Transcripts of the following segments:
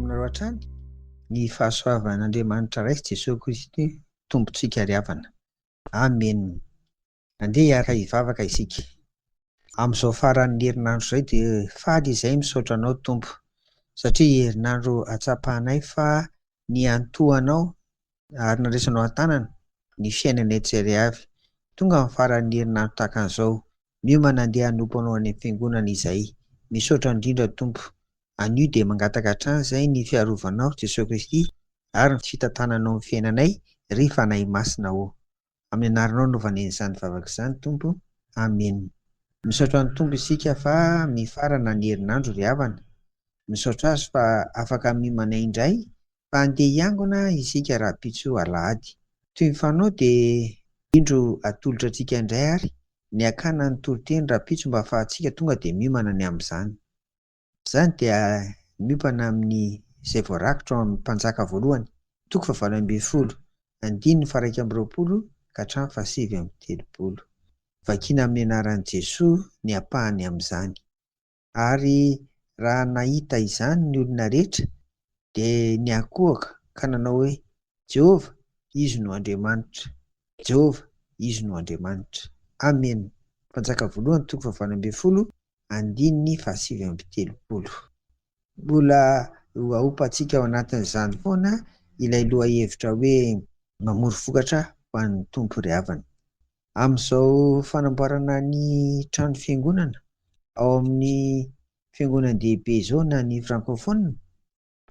aminareo hatrany ny fahasoavan'Andriamanitra Ray sy Jesosy Kristy tompontsika ry havana. Amen. Andeha hiaraka hivavaka isika. Amin'izao faran'ny herinandro izay dia faly izay misaotra anao Tompo, satria herinandro atsapahanay fa ny antohanao ary naresanao an-tanana ny fiainanay tsirairay avy. Tonga amin'ny faran'ny herinandro tahaka an'izao, miomana andeha hanompo anao any amin'ny fiangonana izay. Misaotra indrindra Tompo. Anio dia mangataka hatrany izay ny fiarovanao Jesosy Kristy ary ny fitantananao ny fiainanay rehefa nay masina ao. Amin'ny anaranao no vanen'izany vavaka izany Tompo. Amen. Misaotra ny Tompo isika fa mifarana ny herinandro ry havana. Misaotra azy fa afaka miomana indray fa andeha hiangona isika rahampitso alahady. Toy ny fanao dia indro atolotra antsika indray ary ny akana ny toro-teny rahampitso mba ahafahantsika tonga dia miomana ny amin'izany. Izany dia miopana amin'ny izay voarakitra ao amin'ny mpanjaka voalohany, toko faha 20, andininy faha 120 ka hatramin'ny faha 730. Vakiana amin'ny anaran'i Jesoa ny ampahany amin'izany. Ary raha nahita izany ny olona rehetra dia ny akohaka ka nanao hoe: Jehova, izy no Andriamanitra. Jehova, izy no Andriamanitra. Amen. Mpanjaka voalohany toko faha 20, andininy faha 730. Mbola aopantsika ao anatin'izany foana ilay lohahevitra hoe mamory vokatra ho an'ny Tompo ry havana. Amin'izao fanamboarana ny trano fiangonana ao amin'ny fiangonan-dehibe izao na ny frankofonina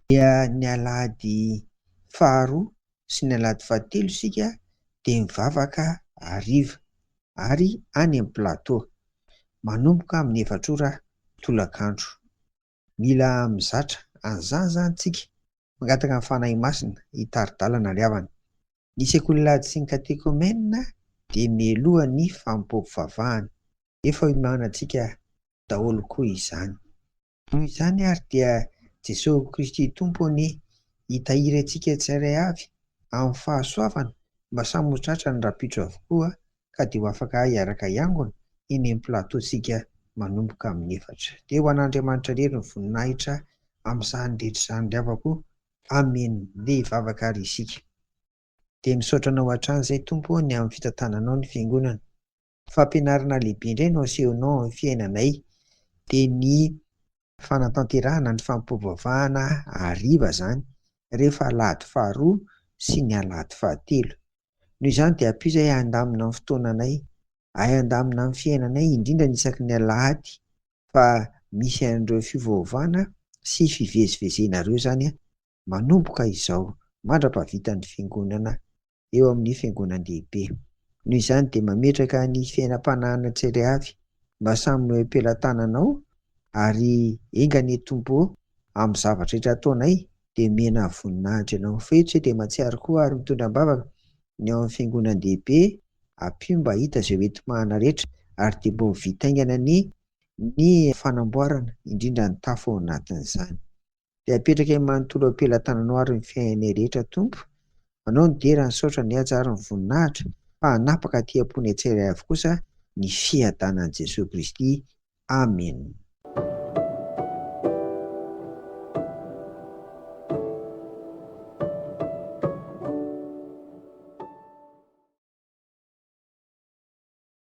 dia ny alahady faharoa sy ny alahady fahatelo isika dia mivavaka hariva ary any amin'ny plateau manomboka amin'ny 4 ora tolakandro. Mila mizatra an'izany zany tsika, mangataka ny fanahy masina hitari-dalana ry havana. Ny sekoly sy ny katekômena dia mialoha ny fampiompivavahana. Efa hiomanana antsika daholo koa izany. Noho izany ary dia Jesosy Kristy Tompony hitahiry antsika tsirairay avy amin'ny fahasoavana mba samy ho tratra ny rahampitso avokoa ka dia ho afaka hiaraka hiangona eny amin'ny plateauntsika manomboka amin'ny 4. Dia ho an'Andriamanitra irery ny voninahitra amin'izany rehetra izany ry havako. Amen. Andeha hivavaka ary isika. Dia misaotra anao hatrany izay Tompo ny amin'ny fitantananao ny fiangonana. Fampianarana lehibe indray no asehonao amin'ny fiainanay dia ny fanatanterahana ny fampiompivavahana hariva izany rehefa alahady faharoa sy ny alahady fahatelo. Noho izany dia ampio izay handamina amin'ny fotoananay, handamina amin'ny fiainanay indrindra ny isaky ny alahady, fa misy an'ireo fivavahana sy fivezivezenareo izany manomboka izao mandra-pahavitan'ny fiangonana eo amin'ny fiangonan-dehibe. Noho izany dia mametraka ny fiainam-panahina tsirairay avy mba samy ampelantananao ary engane Tompo amin'ny zavatra rehetra ataonay dia mena voninahitra ianao. Fehitr'izay dia mahatsiaro koa ary mitondram-bavaka ny ao amin'ny fiangonan-dehibe ampio mba hita izay hoentim-mahana rehetra ary dia mba ho vitaingana ny fanamboarana indrindra ny tafo ao anatin'izany. Dia apetraka manontolo ampelantananao ary ny fiainanay rehetra Tompo. Anao ny dera ny saotra ny hatsara ny voninahitra fa hanapaka aty am-pony tsirairay avy kosa ny fiadanan'i Jesosy Kristy. Amen.